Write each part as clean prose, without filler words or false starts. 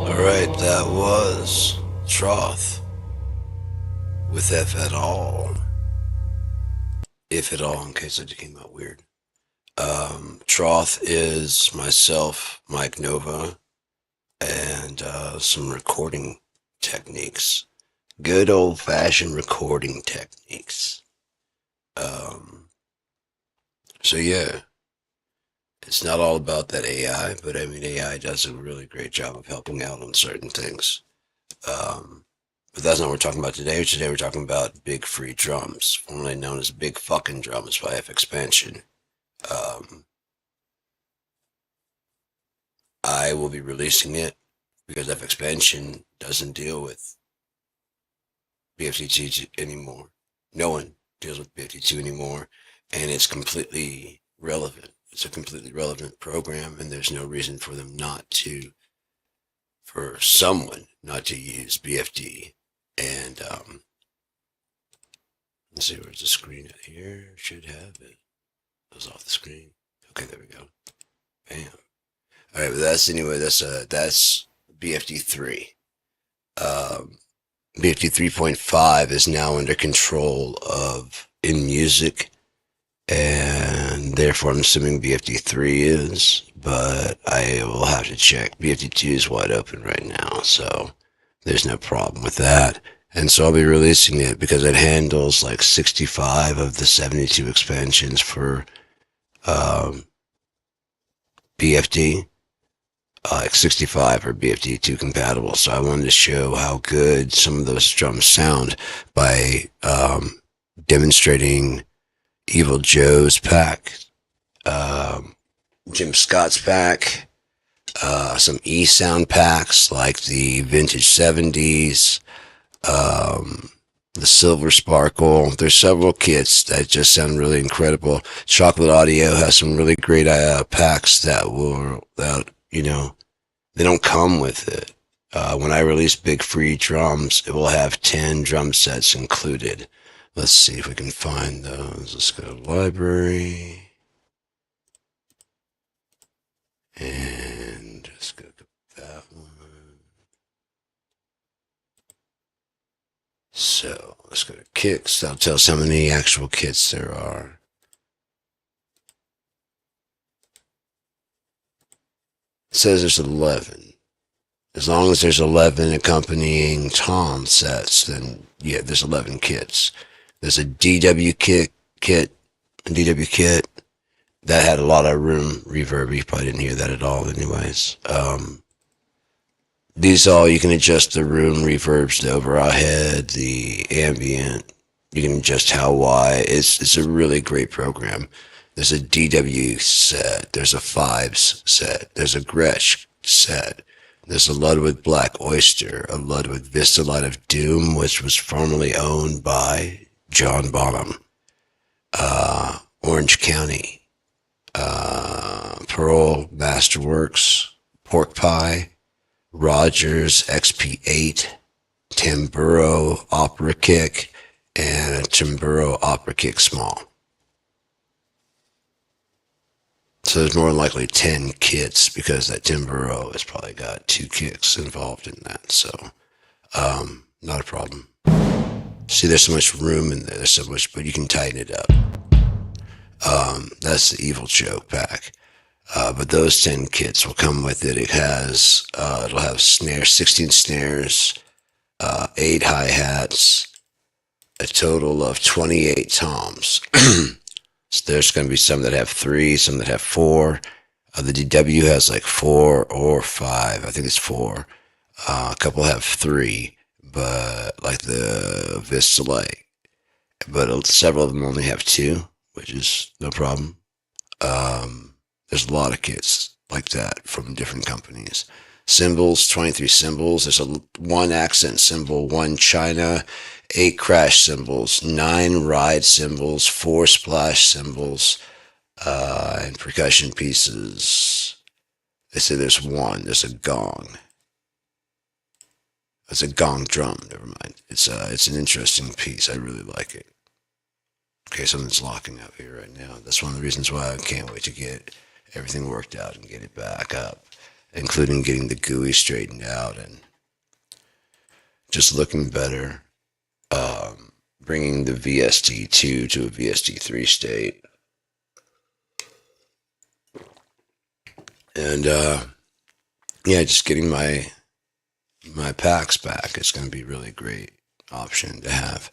Alright, that was Troth with F at all. If at all, in case it came out weird. Troth is myself, Mike Nova, and some recording techniques. Good old fashioned recording techniques. Um, so yeah, it's not all about that AI, but I mean AI does a really great job of helping out on certain things. Um, but that's not what we're talking about today. Today we're talking about Big Free Drums, formerly known as Big Fucking Drums by F Expansion. Um, I will be releasing it because F Expansion doesn't deal with BFT2 anymore. No one deals with BFT2 anymore, and it's completely relevant. It's a completely relevant program, and there's no reason for them not to, for someone not to use BFD. And let's see, where's the screen at here? Should have it. It was off the screen. Okay, there we go. Bam. All right, but that's anyway. That's BFD 3. BFD 3.5 is now under control of InMusic, and therefore I'm assuming BFD 3 is, but I will have to check. BFD 2 is wide open right now, so there's no problem with that. And so I'll be releasing it because it handles like 65 of the 72 expansions for BFD. Like 65 are BFD2 compatible, so I wanted to show how good some of those drums sound by demonstrating Evil Joe's pack, Jim Scott's pack, some E-Sound packs like the Vintage 70s, the Silver Sparkle. There's several kits that just sound really incredible. Chocolate Audio has some really great packs that they don't come with it. When I release Big Free Drums, it will have 10 drum sets included. Let's see if we can find those. Let's go to library. And just go to that one. So let's go to kits. That'll tell us how many actual kits there are. It says there's 11. As long as there's 11 accompanying tom sets, then yeah, there's 11 kits. There's a DW kit that had a lot of room reverb. You probably didn't hear that at all anyways. These all, you can adjust the room reverbs, the overall head, the ambient. You can adjust how wide. It's a really great program. There's a DW set. There's a Fives set. There's a Gretsch set. There's a Ludwig Black Oyster, a Ludwig Vista Light of Doom, which was formerly owned by John Bonham. Orange County, Pearl Masterworks, Pork Pie, Rogers XP8, Tamburo Opera Kick, and a Tamburo Opera Kick Small. So there's more than likely 10 kits because that Timbero has probably got 2 kicks involved in that. So, not a problem. See, there's so much room in there. There's so much, but you can tighten it up. That's the Evil Joe pack. But those 10 kits will come with it. It'll have 16 snares, 8 hi-hats, a total of 28 toms. So there's going to be some that have 3, some that have 4. The DW has like 4 or 5. I think it's 4. A couple have 3, but like the Vista Light. But several of them only have 2, which is no problem. There's a lot of kits like that from different companies. Cymbals, 23 cymbals. There's a 1 accent cymbal, 1 China, 8 crash cymbals, 9 ride cymbals, 4 splash cymbals, and percussion pieces. They say there's 1. There's a gong. It's a gong drum. Never mind. It's an interesting piece. I really like it. Okay, something's locking up here right now. That's one of the reasons why I can't wait to get everything worked out and get it back up, including getting the GUI straightened out and just looking better. Bringing the VSD2 to a VSD3 state. And yeah, just getting my packs back. It's going to be a really great option to have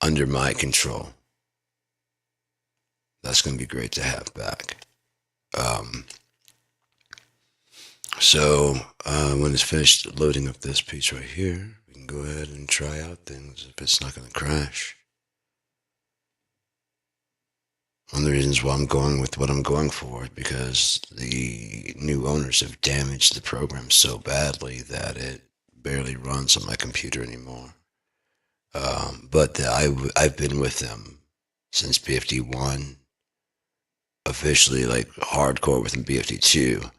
under my control. That's going to be great to have back. So when it's finished loading up this piece right here, we can go ahead and try out things if it's not going to crash. One of the reasons why I'm going with what I'm going for is because the new owners have damaged the program so badly that it barely runs on my computer anymore. But I've been with them since BFD1, officially like hardcore with BFD2,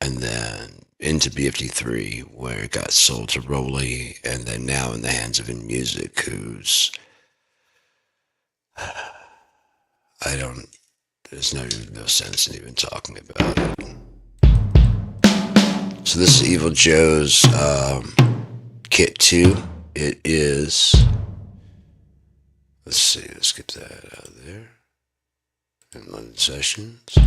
and then into BFD3 where it got sold to Rolly, and then now in the hands of InMusic, who's there's no sense in even talking about it. So this is Evil Joe's Kit 2. It is, let's see, let's get that out of there. In London Sessions.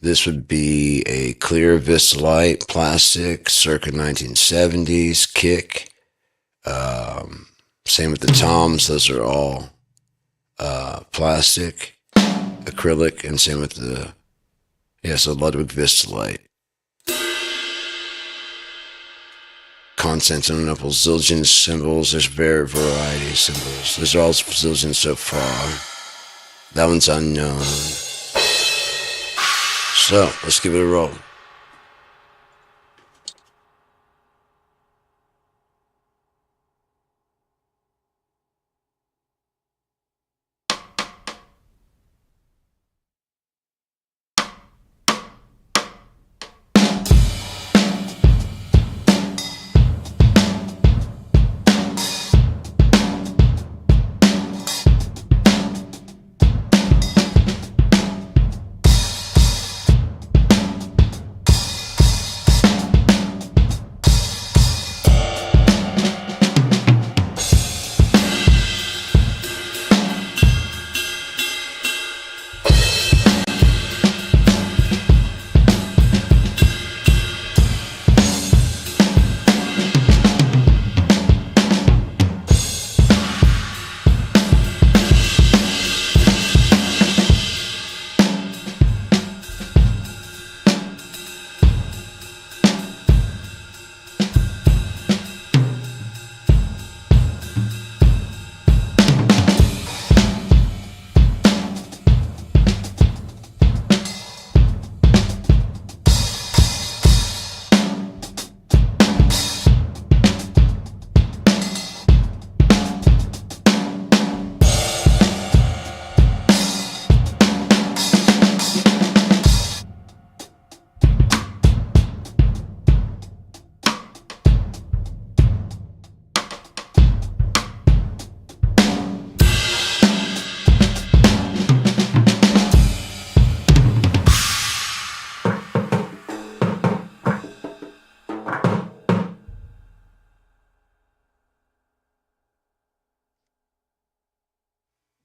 This would be a clear Vistalite plastic circa 1970s kick. Same with the toms, those are all plastic, acrylic, and same with the, so Ludwig Vistalite. Constantinople Zildjian cymbals, there's variety of cymbals. Those are all Zildjian so far. That one's unknown. So, let's give it a roll.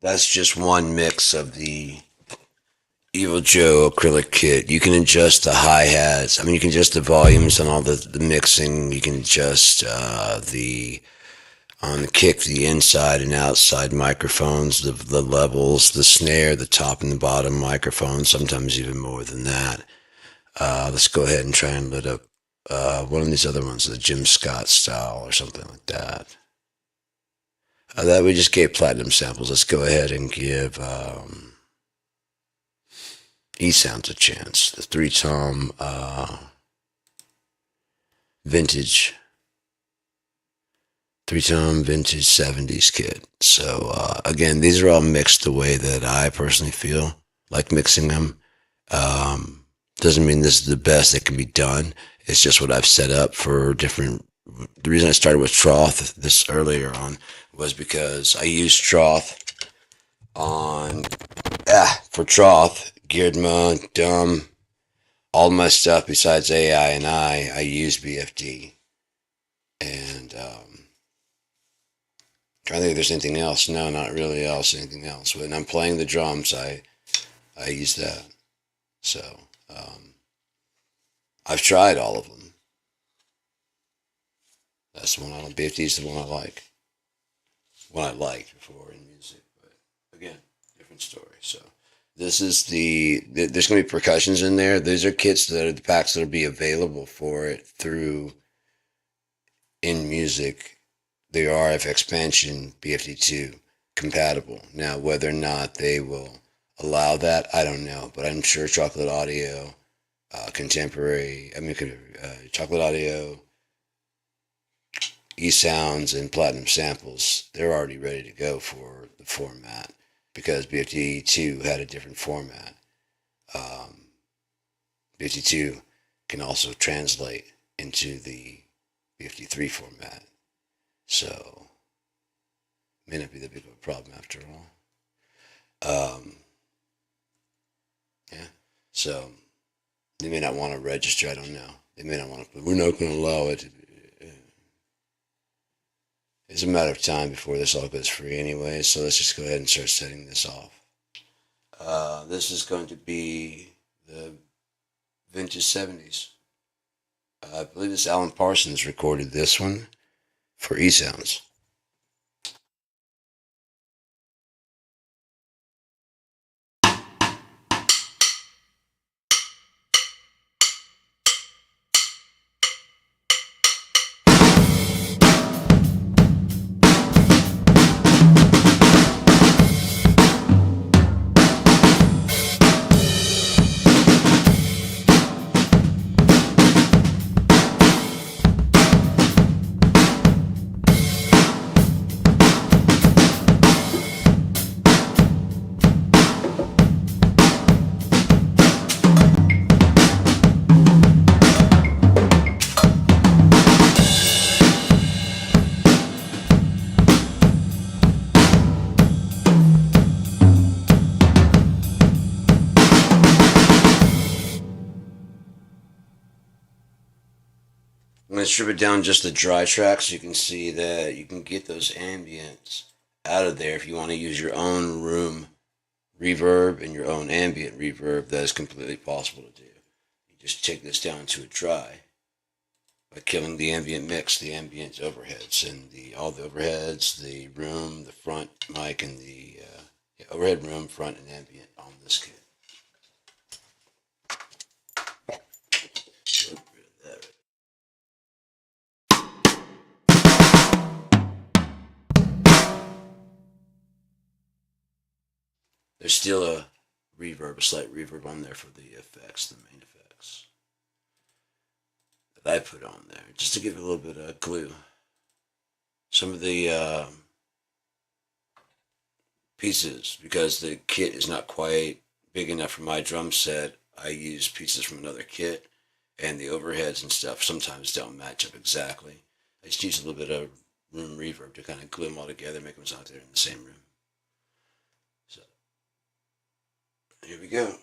That's just one mix of the Evil Joe acrylic kit. You can adjust the hi-hats. I mean, you can adjust the volumes on all the mixing. You can adjust on the kick, the inside and outside microphones, the levels, the snare, the top and the bottom microphones, sometimes even more than that. Let's go ahead and try and lit up one of these other ones, the Jim Scott style or something like that. That we just gave platinum samples. Let's go ahead and give E-Sounds a chance. The 3-tom vintage 70s kit. So again, these are all mixed the way that I personally feel like mixing them. Doesn't mean this is the best that can be done. It's just what I've set up for different. The reason I started with Troth this earlier on was because I used Troth on for Troth, Gearedma, Dumb, all my stuff besides AI and I use BFD. And trying to think if there's anything else. No, not really else. Anything else? When I'm playing the drums, I use that. So I've tried all of them. That's the one I like. BFD is the one I like. One I liked before in music, but again, different story. So this is there's going to be percussions in there. These are kits that are the packs that'll be available for it through in music. The RF expansion BFD2 compatible. Now, whether or not they will allow that, I don't know, but I'm sure Chocolate Audio, Chocolate Audio, eSounds, and Platinum Samples, they're already ready to go for the format because BFD2 had a different format. BFD2 can also translate into the BFD3 format. So, may not be that big of a problem after all. Yeah. So, they may not want to register. I don't know. They may not want to. We're not going to allow it. It's a matter of time before this all goes free anyway. So let's just go ahead and start setting this off. This is going to be the vintage 70s. I believe this Alan Parsons recorded this one for eSounds. I'm going to strip it down just the dry tracks so you can see that you can get those ambients out of there if you want to use your own room reverb and your own ambient reverb. That is completely possible to do. You just take this down to a dry by killing the ambient mix, the ambient overheads, and all the overheads, the room, the front mic, and the overhead, room, front, and ambient on this kit. There's still a slight reverb on there for the effects, the main effects that I put on there, just to give it a little bit of glue. Some of the pieces, because the kit is not quite big enough for my drum set, I use pieces from another kit, and the overheads and stuff sometimes don't match up exactly. I just use a little bit of room reverb to kind of glue them all together, make them sound like they're in the same room. So, here we go.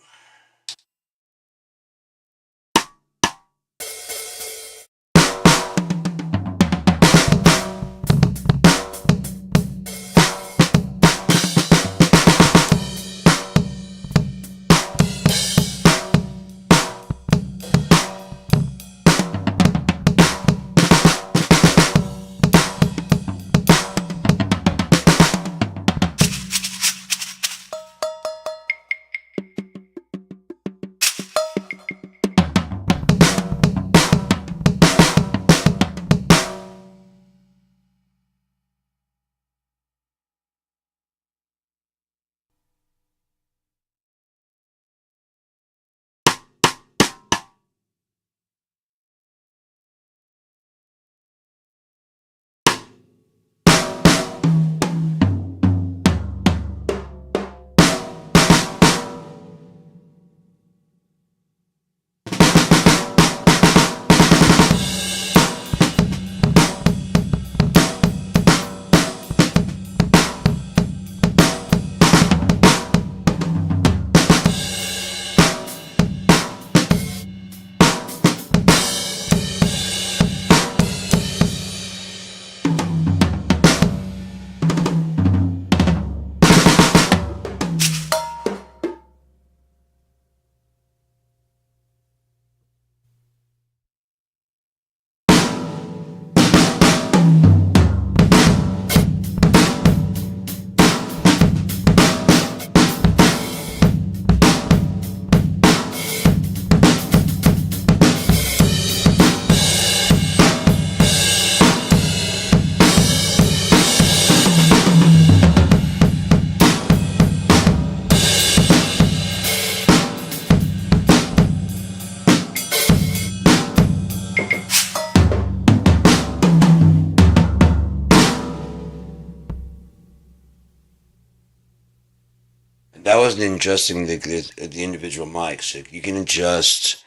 That wasn't adjusting the individual mics. You can adjust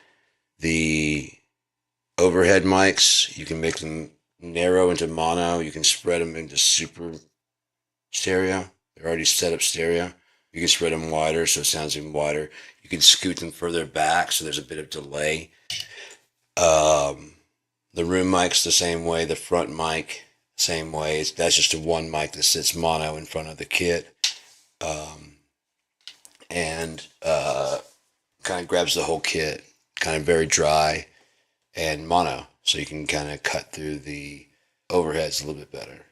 the overhead mics. You can make them narrow into mono. You can spread them into super stereo. They're already set up stereo. You can spread them wider so it sounds even wider. You can scoot them further back so there's a bit of delay. Um, the room mic's the same way. The front mic, same way. That's just a one mic that sits mono in front of the kit. And kind of grabs the whole kit, kind of very dry and mono, so you can kind of cut through the overheads a little bit better.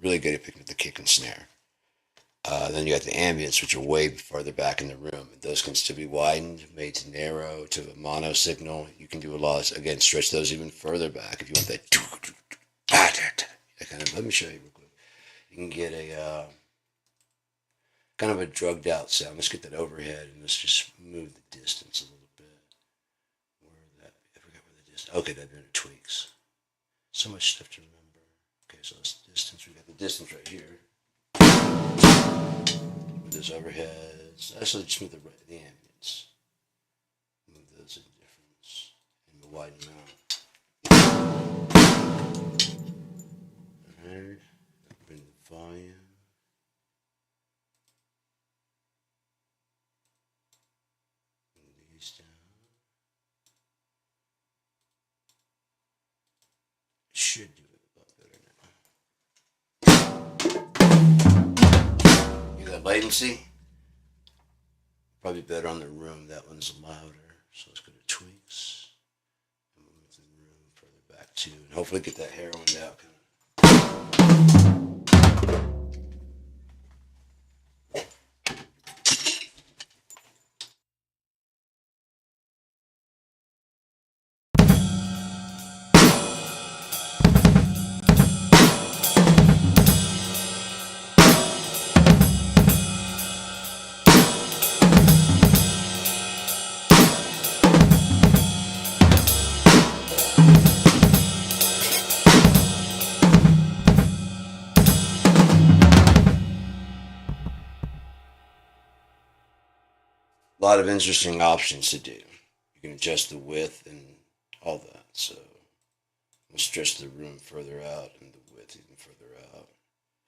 Really good at picking up the kick and snare. Then you got the ambients, which are way farther back in the room. Those can still be widened, made to narrow to a mono signal. You can do a lot of, again, stretch those even further back if you want that kind of. Let me show you real quick. You can get a kind of a drugged out sound. Let's get that overhead and let's just move the distance a little bit. I forgot where the distance. Okay, that been tweaks. So much stuff to remember. Okay, so this distance. We got the distance right here. Move those overheads. Actually, just move the ambience. Move those in difference and widen them out. Alright. Bring the volume. Down. Should do it a lot better now. You got latency? Probably better on the room. That one's louder. So let's go to tweaks. And move the room further back too. And hopefully get that heroin out. A lot of interesting options to do. You can adjust the width and all that. So we'll stretch the room further out and the width even further out.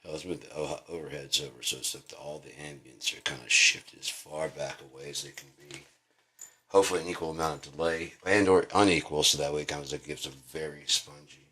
Let's move the overheads over so it's that all the ambients are kind of shifted as far back away as they can be. Hopefully an equal amount of delay and or unequal, so that way it comes, it gives a very spongy.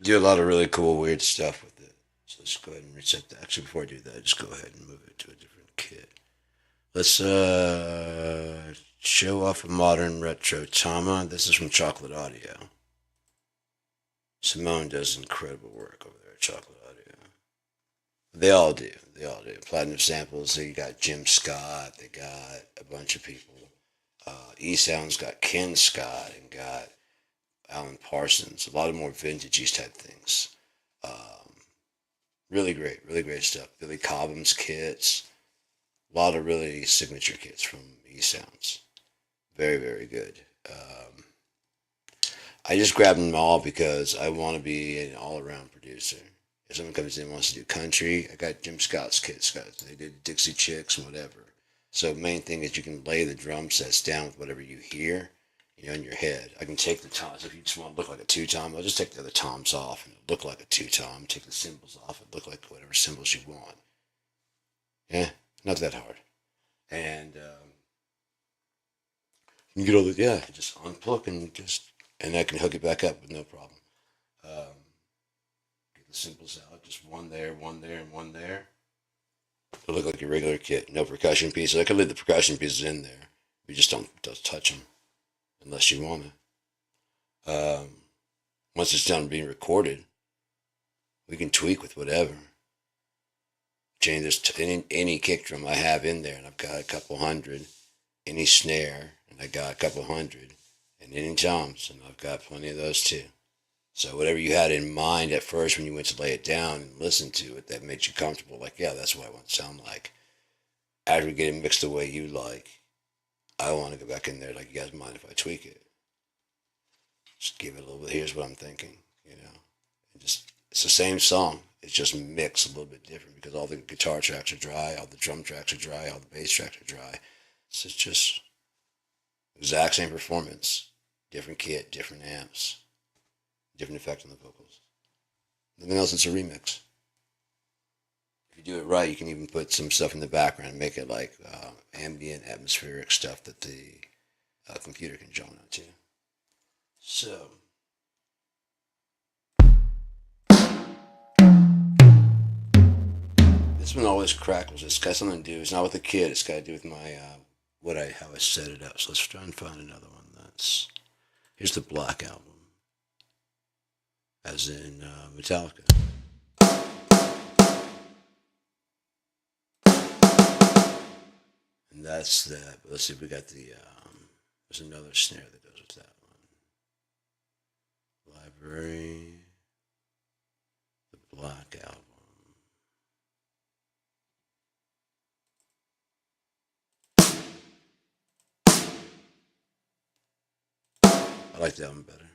Do a lot of really cool, weird stuff with it. So let's go ahead and reset that. Actually, before I do that, just go ahead and move it to a different kit. Let's show off a modern retro Tama. This is from Chocolate Audio. Simone does incredible work over there at Chocolate Audio. They all do. They all do. Platinum Samples. They got Jim Scott. They got a bunch of people. E-Sound's got Ken Scott and got Alan Parsons, a lot of more vintagey type things. Um, really great stuff. Billy Cobham's kits, a lot of really signature kits from E Sounds. Very good. I just grabbed them all because I want to be an all-around producer. If someone comes in and wants to do country, I got Jim Scott's kits. They did Dixie Chicks and whatever. So main thing is you can lay the drum sets down with whatever you hear, in your head. I can take the toms. If you just want to look like a two-tom, I'll just take the other toms off and it'll look like a two-tom. Take the cymbals off and look like whatever cymbals you want. Yeah, not that hard. And you get all the, yeah, just unplug and I can hook it back up with no problem. Um, get the cymbals out, just one there, and one there. It'll look like a regular kit, no percussion pieces. I could leave the percussion pieces in there. We just don't touch them unless you want to. Once it's done being recorded, we can tweak with whatever. Change this to any kick drum I have in there, and I've got a couple hundred. Any snare, and I got a couple hundred. And any toms, and I've got plenty of those too. So whatever you had in mind at first when you went to lay it down and listen to it, that makes you comfortable. Like, yeah, that's what I want to sound like. After we get it mixed the way you like, I want to go back in there. Like, you guys mind if I tweak it? Just give it a little bit. Here's what I'm thinking. And just it's the same song. It's just mixed a little bit different because all the guitar tracks are dry, all the drum tracks are dry, all the bass tracks are dry. So it's just exact same performance, different kit, different amps, different effect on the vocals. Nothing else. It's a remix. If you do it right, you can even put some stuff in the background and make it like ambient, atmospheric stuff that the computer can join onto. So, this one always crackles. It's got something to do. It's not with the kid. It's got to do with my how I set it up. So let's try and find another one. Here's the Black Album, as in Metallica. And that's that. But let's see if we got the. There's another snare that goes with that one. Library, the Black Album. I like that one better.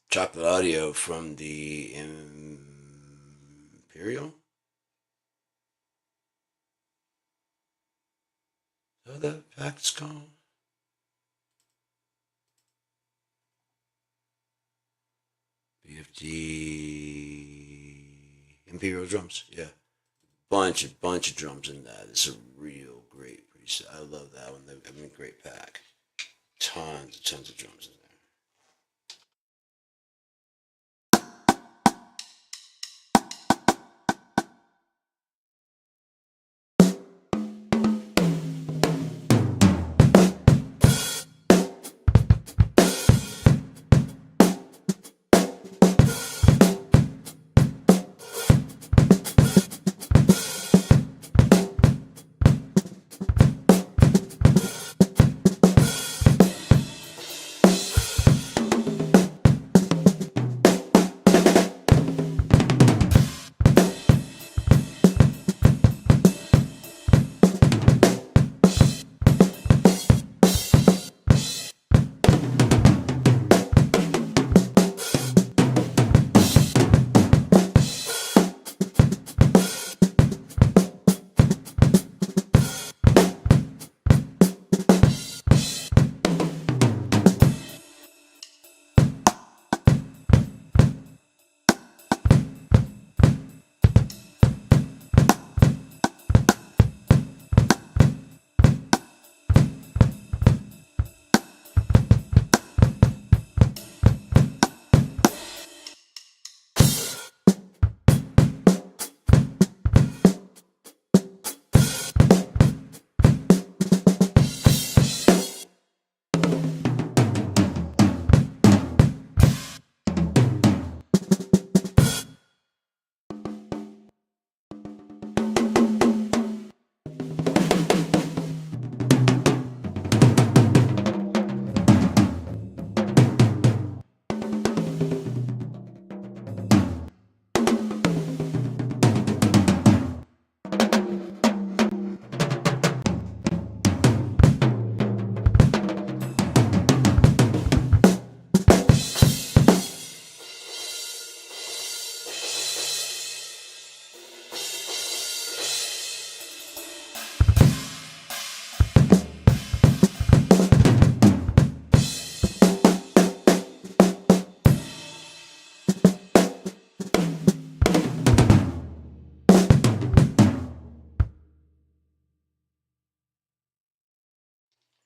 Chocolate Audio from the Imperial. Is that what that pack's called? BFD Imperial drums. Yeah, bunch of drums in that. It's a real great preset. I love that one. I mean, great pack. Tons of drums in there.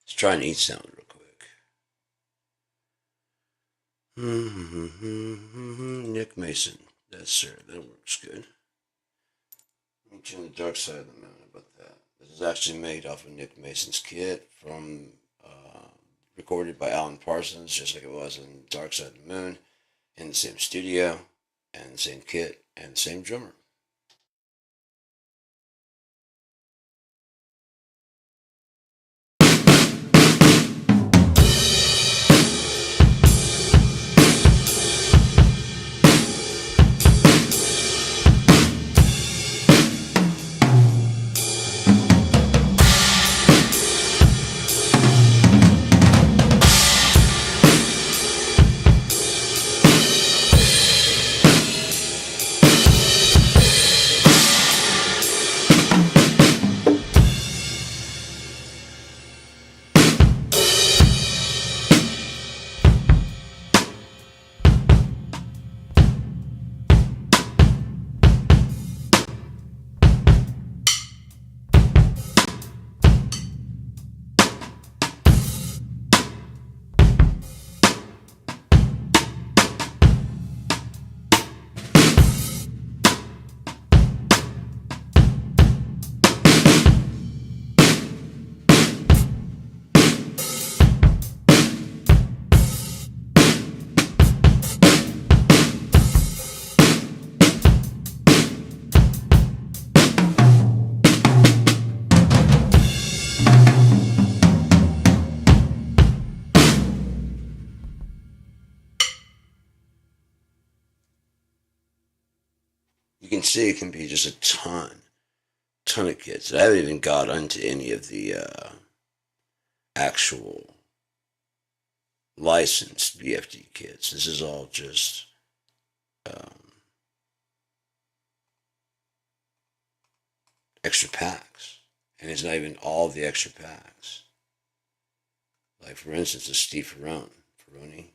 Let's try an each sound real quick. Nick Mason. Yes, sir. That works good. Reaching the dark side of the moon. How about that? This is actually made off of Nick Mason's kit from recorded by Alan Parsons, just like it was in Dark Side of the Moon, in the same studio, and the same kit, and the same drummer. You can see it can be just a ton of kits. I haven't even got into any of the actual licensed BFD kits. This is all just extra packs, and it's not even all the extra packs. Like for instance, the Steve Ferroni.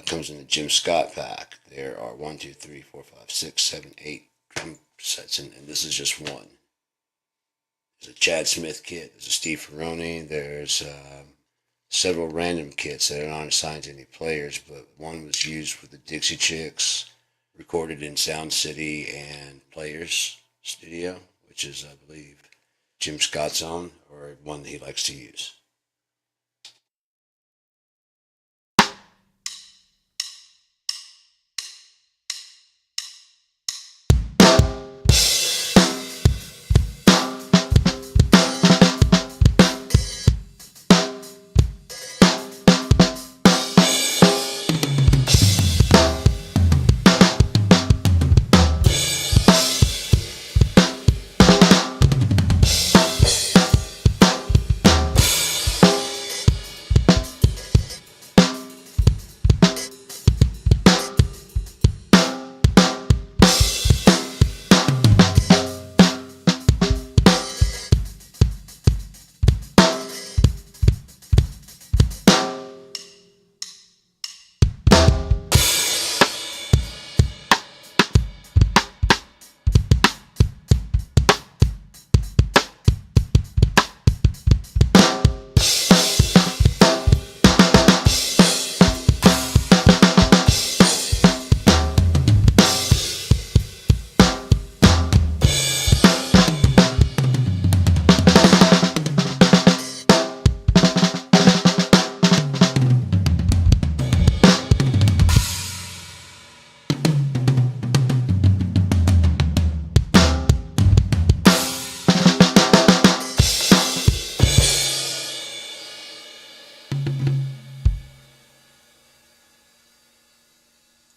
Comes in the Jim Scott pack. There are 1, 2, 3, 4, 5, 6, 7, 8 drum sets, and this is just one. There's a Chad Smith kit. There's a Steve Ferroni. There's several random kits that aren't assigned to any players, but one was used with the Dixie Chicks, recorded in Sound City and Players Studio, which is, I believe, Jim Scott's own, or one that he likes to use.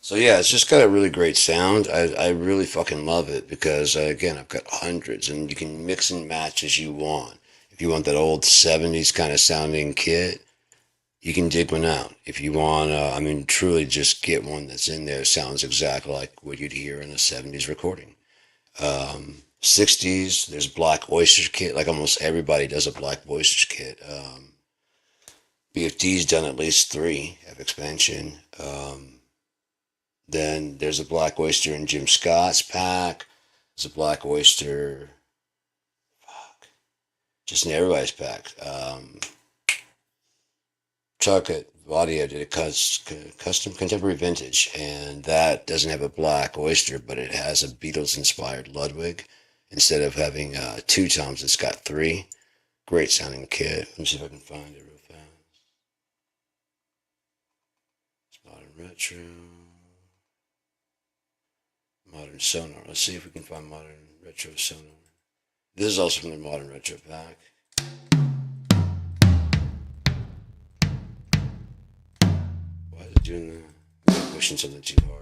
So yeah, it's just got a really great sound. I really fucking love it because again, I've got hundreds and you can mix and match as you want. If you want that old 70s kind of sounding kit, you can dig one out. If you want, I mean, truly just get one that's in there, sounds exactly like what you'd hear in a 70s recording. 60s, there's Black Oyster kit, like almost everybody does a Black Oyster kit. BFD's done at least three of expansion. Then there's a Black Oyster in Jim Scott's pack. There's a Black Oyster, fuck, just in everybody's pack. Chuck at Audio did a custom contemporary vintage, and that doesn't have a Black Oyster, but it has a Beatles-inspired Ludwig. Instead of having two toms, it's got three. Great sounding kit. Let me see if I can find it real fast. It's modern retro. Modern sonar. Let's see if we can find modern retro sonar. This is also from the modern retro pack. Why is it doing that? I'm pushing something too hard.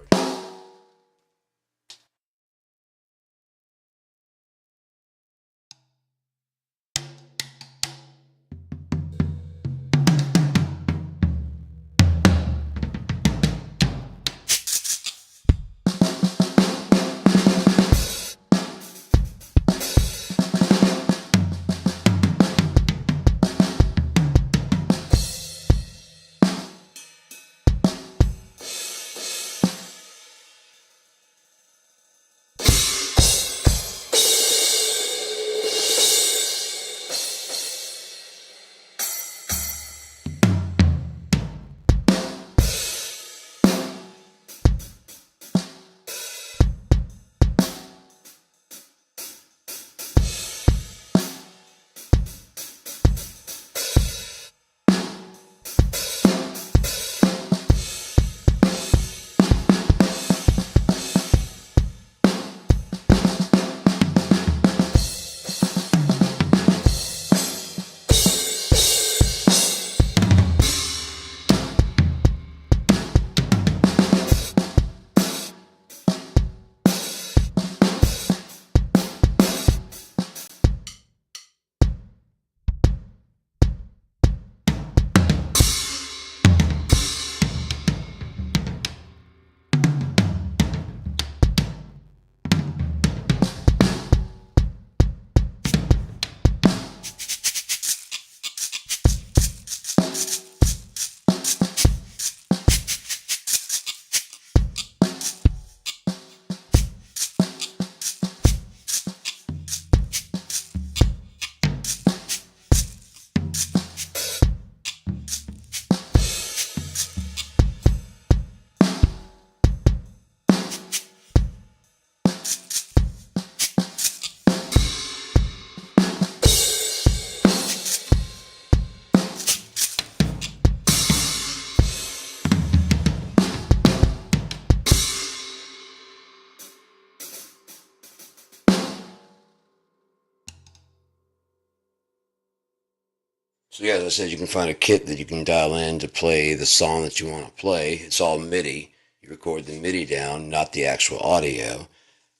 So yeah, as I said, you can find a kit that you can dial in to play the song that you want to play. It's all MIDI. You record the MIDI down, not the actual audio.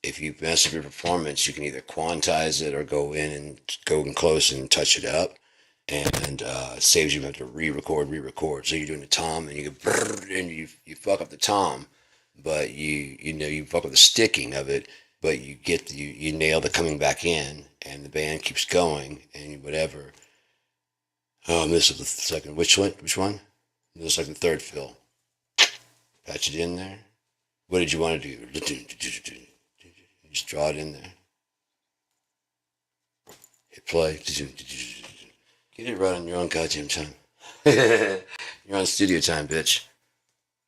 If you mess up your performance, you can either quantize it or go in close and touch it up, and it saves you having to re-record. So you're doing the tom, and you go and you fuck up the tom, but you fuck up the sticking of it, but you nail the coming back in, and the band keeps going and whatever. Oh, I missed the second. Which one? Which one? It was like the third fill. Patch it in there. What did you want to do? Just draw it in there. Hit play. Get it right on your own goddamn time. You're on studio time, bitch.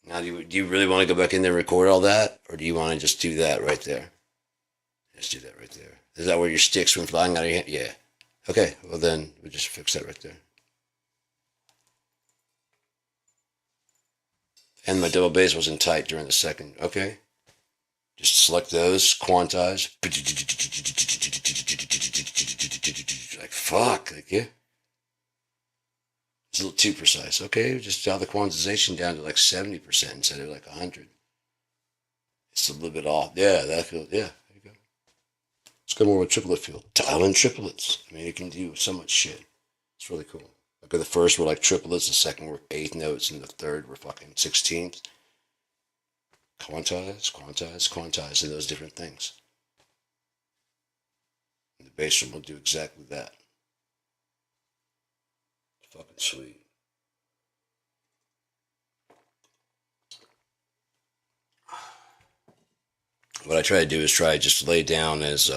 Now, do you really want to go back in there and record all that? Or do you want to just do that right there? Just do that right there. Is that where your sticks went flying out of your hand? Yeah. Okay, well then, we'll just fix that right there. And my double bass wasn't tight during the second. Okay. Just select those, quantize. Like, fuck. Like, yeah. It's a little too precise. Okay, just dial the quantization down to like 70% instead of like 100. It's a little bit off. Yeah, that feels, yeah, there you go. Let's go more with triplet feel. Dial in triplets. I mean, it can do so much shit. It's really cool. Like the first were like triplets, the second were eighth notes, and the third were fucking 16th. Quantize, and those different things. And the bass drum will do exactly that. Fucking sweet. What I try to do is try to just lay down as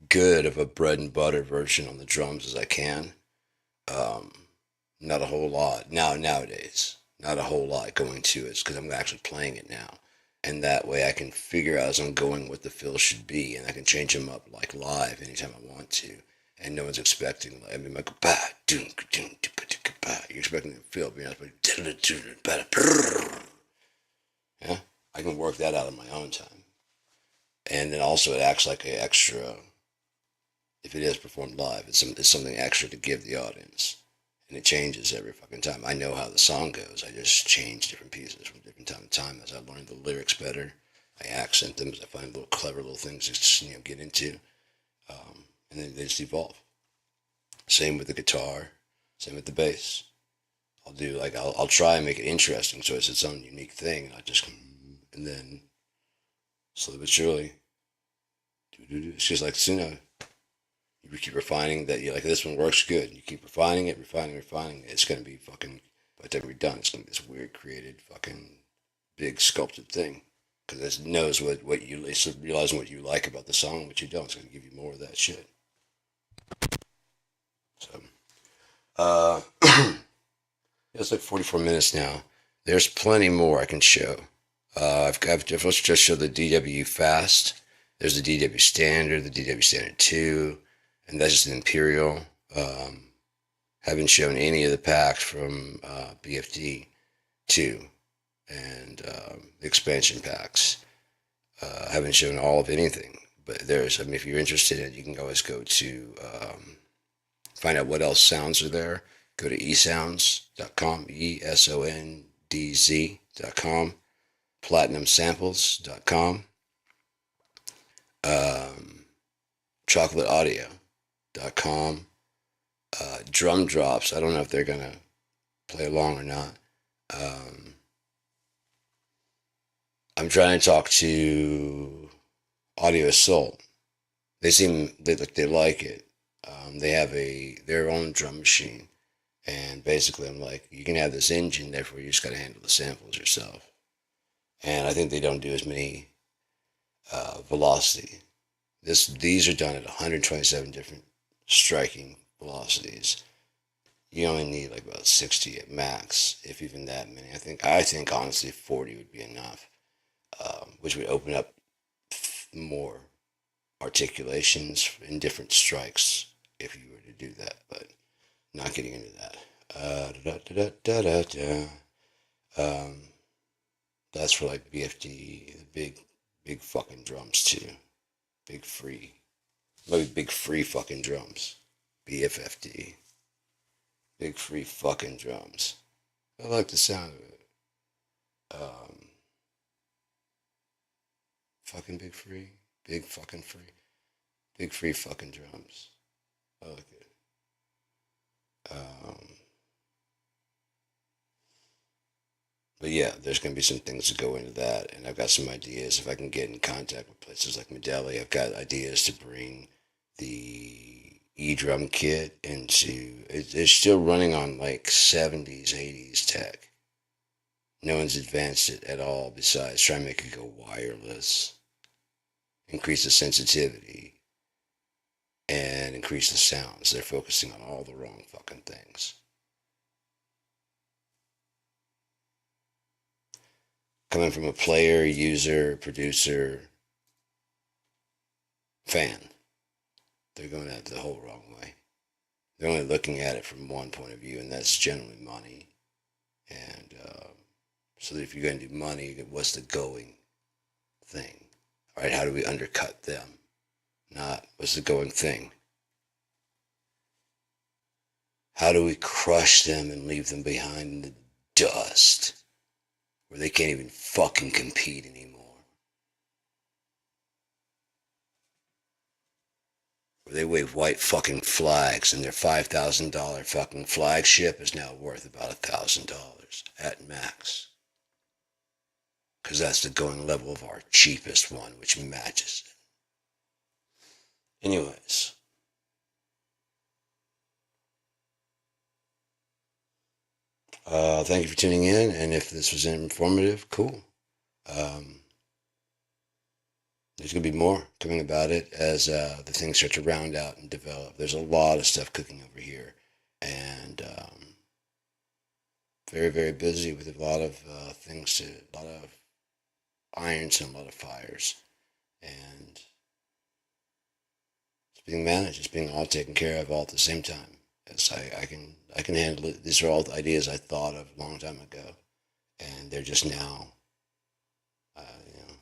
good of a bread and butter version on the drums as I can. Um, Not a whole lot nowadays. Not a whole lot going to it because I'm actually playing it now, and that way I can figure out as I'm going what the fills should be, and I can change them up like live anytime I want to, and no one's expecting. Like, I mean, like ba doom doom ba. You're expecting the fill, but you're not like yeah. I can work that out on my own time, and then also it acts like an extra. If it is performed live, it's something extra to give the audience. And it changes every fucking time. I know how the song goes. I just change different pieces from different time to time as I learn the lyrics better. I accent them as I find little clever little things to get into, and then they just evolve. Same with the guitar. Same with the bass. I'll try and make it interesting so it's its own unique thing. And I just and then slowly but surely, it's just like you keep refining that. You like this one works good. You keep refining it. It's gonna be fucking. By the time you're done, it's gonna be this weird, created, fucking big sculpted thing. Because it knows what you it's realizing what you like about the song, and what you don't. It's gonna give you more of that shit. So, uh, it's like 44 minutes now. There's plenty more I can show. I've just showed the DW Fast. There's the DW Standard, the DW Standard 2, and that's just an Imperial. Um, haven't shown any of the packs from BFD 2 and the expansion packs. Haven't shown all of anything, but I mean, if you're interested in it, you can always go to find out what else sounds are there. Go to esoundz.com, ESONDZ.com, platinumsamples.com, um, chocolateaudio.com, drum drops. I don't know if they're going to play along or not. Um, I'm trying to talk to Audio Assault. They like it. They have their own drum machine, and basically I'm like, you can have this engine, therefore you just got to handle the samples yourself. And I think they don't do as many velocity. These are done at 127 different striking velocities. You only need like about 60 at max, if even that many. I think honestly 40 would be enough, which would open up more articulations in different strikes if you were to do that. But not getting into that. Da, da, da, da, da, da. That's for like BFD, the big fucking drums too. Big free, maybe big free fucking drums. BFFD. Big Free fucking drums. I like the sound of it. Um, fucking Big Free. Big fucking free. Big Free fucking drums. I like it. Um, but yeah, there's going to be some things to go into that. And I've got some ideas. If I can get in contact with places like Medeli, I've got ideas to bring the drum kit into. It's still running on like 70s, 80s tech. No one's advanced it at all besides trying to make it go wireless, increase the sensitivity, and increase the sounds. They're focusing on all the wrong fucking things. Coming from a player, user, producer, fan, they're going at it the whole wrong way. They're only looking at it from one point of view, and that's generally money. And so that if you're going to do money, what's the going thing? All right, how do we undercut them? Not what's the going thing? How do we crush them and leave them behind in the dust where they can't even fucking compete anymore? Where they wave white fucking flags and their $5,000 fucking flagship is now worth about $1,000 at max. Because that's the going level of our cheapest one, which matches it. Anyways. Thank you for tuning in, and if this was informative, cool. There's going to be more coming about it as the things start to round out and develop. There's a lot of stuff cooking over here, and very, very busy with a lot of things a lot of irons and a lot of fires, and it's being managed. It's being all taken care of all at the same time. As I can handle it. These are all the ideas I thought of a long time ago, and they're just now, you know,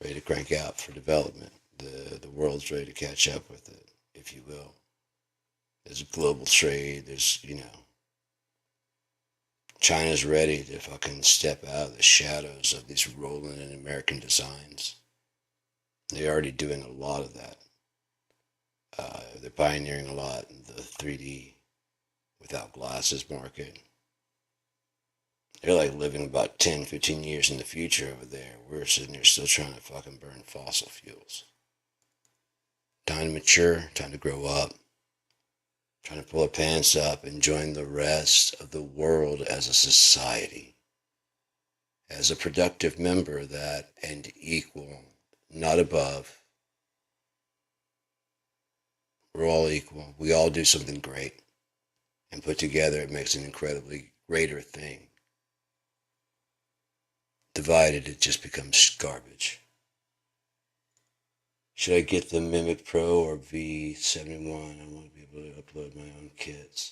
ready to crank out for development. The world's ready to catch up with it, if you will. There's a global trade. There's China's ready to fucking step out of the shadows of these Roland and American designs. They're already doing a lot of that. They're pioneering a lot in the 3D without glasses market. They're like living about 10, 15 years in the future over there. We're sitting there still trying to fucking burn fossil fuels. Time to mature, time to grow up, trying to pull our pants up and join the rest of the world as a society, as a productive member that and equal, not above. We're all equal. We all do something great. And put together, it makes an incredibly greater thing. Divided, it just becomes garbage. Should I get the Mimic Pro or V71? I want to be able to upload my own kits.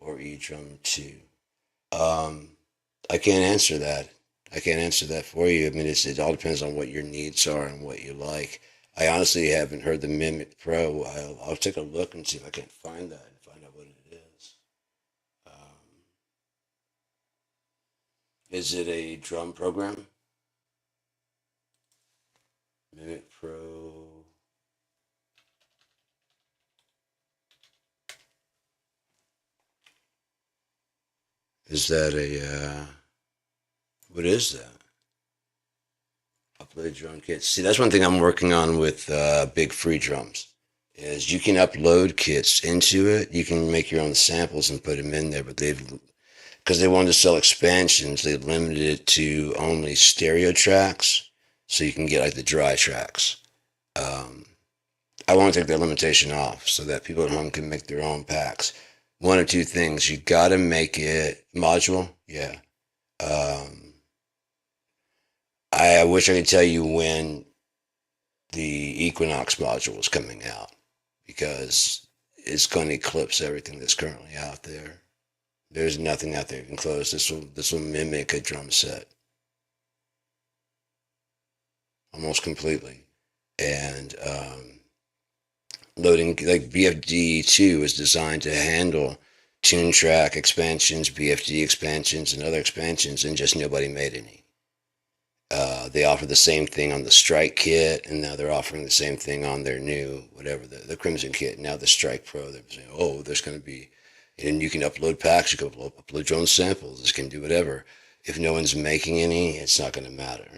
Or eDrum 2. I can't answer that. I can't answer that for you. I mean, it all depends on what your needs are and what you like. I honestly haven't heard the Mimic Pro. I'll take a look and see if I can find that and find out what it is. Is it a drum program? Mimic Pro. Is that a, what is that? Upload drum kits. See, that's one thing I'm working on with Big Free Drums. Is you can upload kits into it. You can make your own samples and put them in there, but because they wanted to sell expansions, they limited it to only stereo tracks, so you can get like the dry tracks. I want to take that limitation off so that people at home can make their own packs. One or two things: you got to make it module. Yeah. I wish I could tell you when the Equinox module is coming out because it's going to eclipse everything that's currently out there. There's nothing out there even close. This will mimic a drum set almost completely, and loading, like BFD2 is designed to handle tune track expansions, BFD expansions, and other expansions, and just nobody made any. They offer the same thing on the Strike kit, and now they're offering the same thing on their new, whatever, the Crimson kit. Now the Strike Pro, they're saying, oh, there's going to be, and you can upload packs, you can upload your own samples, this can do whatever. If no one's making any, it's not going to matter.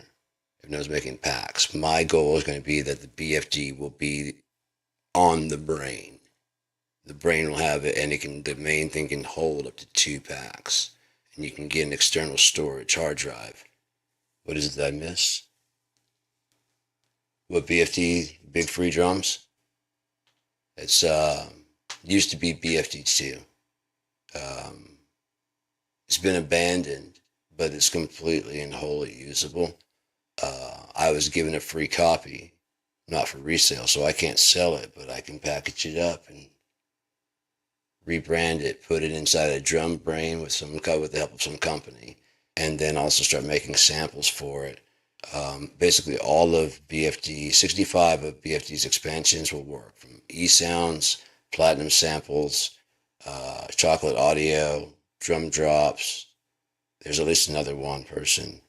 If no one's making packs, my goal is going to be that the BFD will be on the brain. The brain will have it, and the main thing can hold up to 2 packs, and you can get an external storage hard drive. What is it that I miss? What BFD, Big Free Drums? It's used to be BFD2. It's been abandoned, but it's completely and wholly usable. I was given a free copy, not for resale, so I can't sell it, but I can package it up and rebrand it, put it inside a drum brain with the help of some company, and then also start making samples for it. Basically, all of BFD, 65 of BFD's expansions will work, from E-Sounds, Platinum Samples, Chocolate Audio, Drum Drops. There's at least another one person.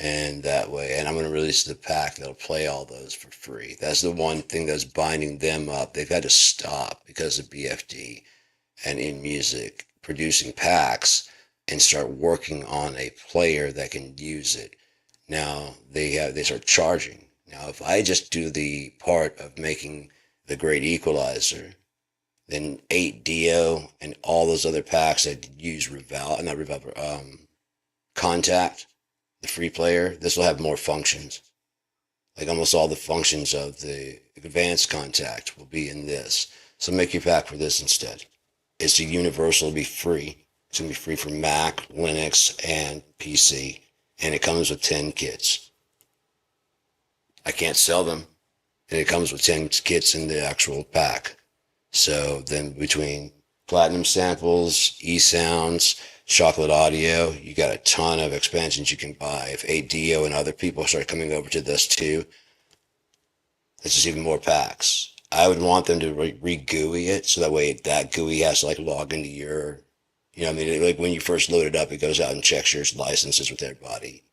And that way, and I'm going to release the pack that'll play all those for free. That's the one thing that's binding them up. They've had to stop because of BFD and in music producing packs and start working on a player that can use it. Now they start charging. Now, if I just do the part of making the Great Equalizer, then 8Dio and all those other packs that use Kontakt, the free player, this will have more functions. Like almost all the functions of the advanced Kontakt will be in this. So make your pack for this instead. It's a universal, it'll be free. It's going to be free for Mac, Linux, and PC. And it comes with 10 kits. I can't sell them. And it comes with 10 kits in the actual pack. So then between Platinum Samples, E-Sounds, Chocolate Audio, you got a ton of expansions you can buy. If 8Dio and other people start coming over to this too, it's just even more packs. I would want them to re-GUI it, so that way that GUI has to like log into your, you know what I mean? Like when you first load it up, it goes out and checks your licenses with everybody.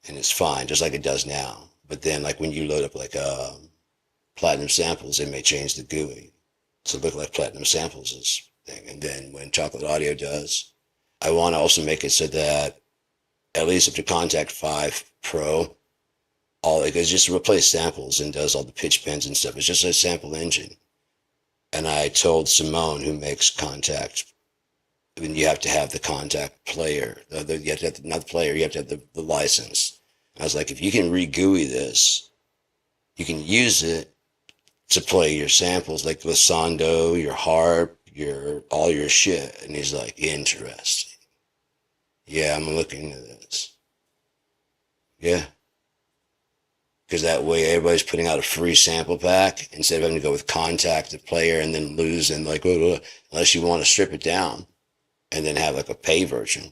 And it's fine, just like it does now. But then like when you load up like Platinum Samples, it may change the GUI. So look like Platinum Samples' thing. And then when Chocolate Audio does, I want to also make it so that at least up to Kontakt 5 Pro, all it just replace samples and does all the pitch bends and stuff. It's just a sample engine. And I told Simone, who makes Kontakt, I mean, you have to have the Kontakt player. You have to have not the player, you have to have the license. I was like, if you can re-GUI this, you can use it to play your samples, like the Sondo, your harp, all your shit. And he's like, interesting. Yeah, I'm looking at this. Yeah. Because that way everybody's putting out a free sample pack instead of having to go with Kontakt the player and then lose and like, unless you want to strip it down and then have like a pay version.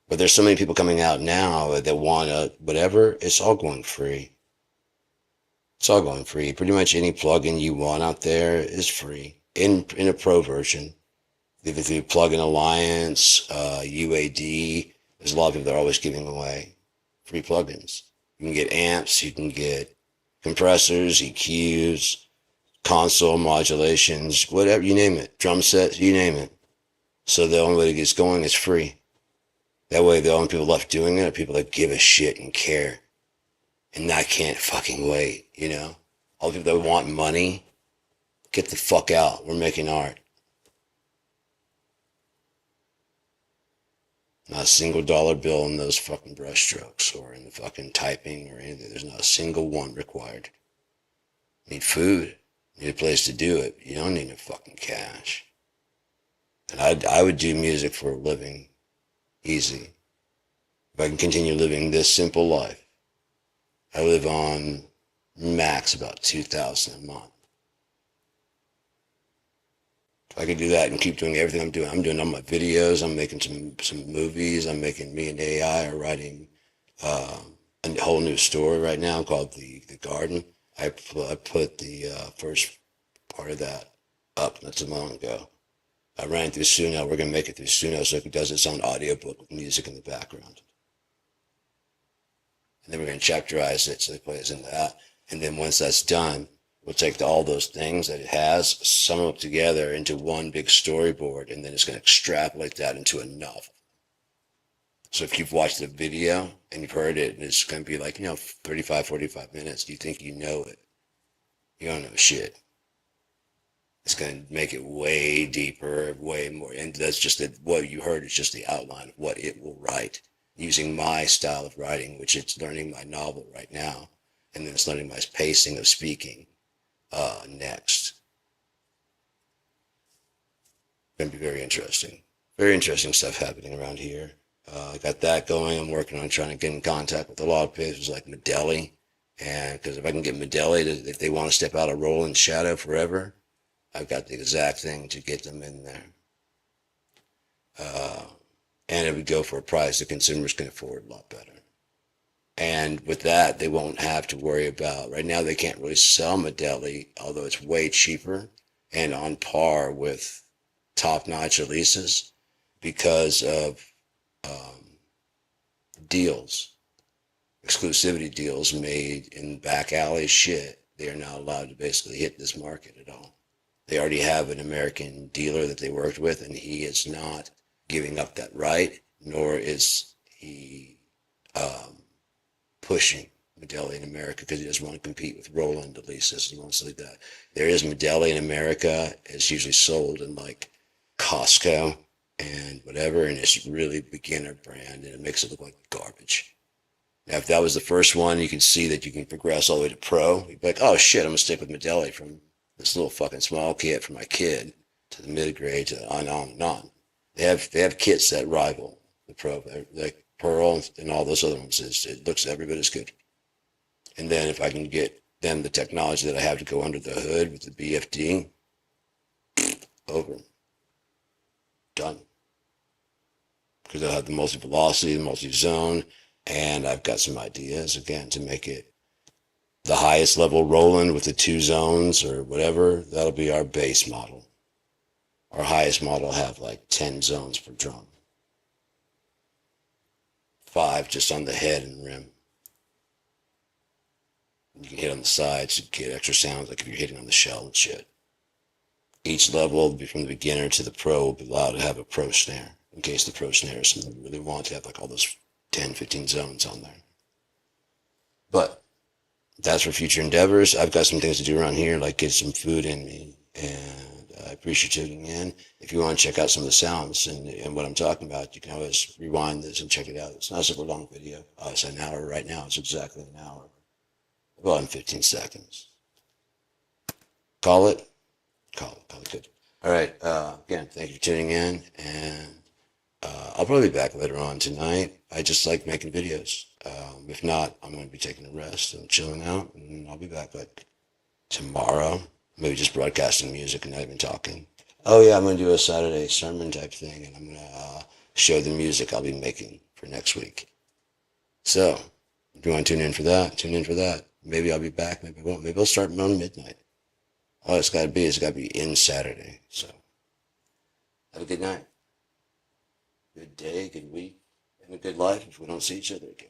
But there's so many people coming out now that want whatever, it's all going free. It's all going free. Pretty much any plugin you want out there is free in a pro version. If you plug in Alliance, UAD, there's a lot of people that are always giving away free plugins. You can get amps, you can get compressors, EQs, console modulations, whatever, you name it, drum sets, you name it. So the only way to get going is free. That way the only people left doing it are people that give a shit and care. And I can't fucking wait, you know? All the people that want money, get the fuck out. We're making art. Not a single dollar bill in those fucking brushstrokes or in the fucking typing or anything. There's not a single one required. You need food. You need a place to do it. You don't need no fucking cash. And I would do music for a living. Easy. If I can continue living this simple life, I live on max about $2,000 a month. If I could do that and keep doing everything I'm doing all my videos, I'm making some movies, me and AI are writing a whole new story right now called The Garden. I put the first part of that up not too long ago. I ran through Suno. We're gonna make it through Suno so it does its own audiobook with music in the background. And then we're gonna chapterize it so it plays in that. And then once that's done, we'll take all those things that it has, sum them up together into one big storyboard, and then it's gonna extrapolate that into a novel. So if you've watched the video and you've heard it, and it's gonna be like, 35, 45 minutes, you think you know it. You don't know shit. It's going to make it way deeper, way more. And that's just what you heard is just the outline of what it will write using my style of writing, which it's learning my novel right now. And then it's learning my pacing of speaking next. Going to be very interesting. Very interesting stuff happening around here. I got that going. I'm working on trying to get in contact with a lot of places like Medeli. And because if I can get Medeli, if they want to step out of Roland Shadow forever, I've got the exact thing to get them in there. And it would go for a price the consumers can afford a lot better. And with that, they won't have to worry about, right now they can't really sell Medeli, although it's way cheaper and on par with top-notch releases because of deals, exclusivity deals made in back alley shit. They are not allowed to basically hit this market at all. They already have an American dealer that they worked with, and he is not giving up that right, nor is he pushing Medeli in America because he doesn't want to compete with Roland, at least. He wants to leave that. There is Medeli in America. It's usually sold in like Costco and whatever, and it's really beginner brand, and it makes it look like garbage. Now, if that was the first one, you can see that you can progress all the way to pro. You'd be like, oh shit, I'm gonna stick with Medeli from this little fucking small kit for my kid to the mid grade to on and on. They have kits that rival the pro, like Pearl and all those other ones. It looks every bit as good. And then if I can get them the technology that I have to go under the hood with the BFD, over, done. Because they'll have the multi-velocity, the multi-zone, and I've got some ideas again to make it the highest level Roland with the 2 zones or whatever. That'll be our base model. Our highest model will have like 10 zones per drum. 5 just on the head and rim. You can hit on the sides to get extra sounds, like if you're hitting on the shell and shit. Each level, from the beginner to the pro, will be allowed to have a pro snare, in case the pro snare is something you really want to have like all those 10, 15 zones on there. But that's for future endeavors. I've got some things to do around here, like get some food in me, and I appreciate you tuning in. If you want to check out some of the sounds and what I'm talking about, you can always rewind this and check it out. It's not a super long video. It's an hour right now. It's exactly an hour. Well, in 15 seconds. Call it good. All right. Again, thank you for tuning in, and I'll probably be back later on tonight. I just like making videos. If not, I'm going to be taking a rest and chilling out, and I'll be back like tomorrow. Maybe just broadcasting music and not even talking. Oh yeah, I'm going to do a Saturday sermon type thing, and I'm going to show the music I'll be making for next week. So, if you want to tune in for that. Maybe I'll be back, maybe I won't. Maybe I'll start around midnight. All it's got to be in Saturday. So, have a good night, good day, good week, and a good life if we don't see each other again.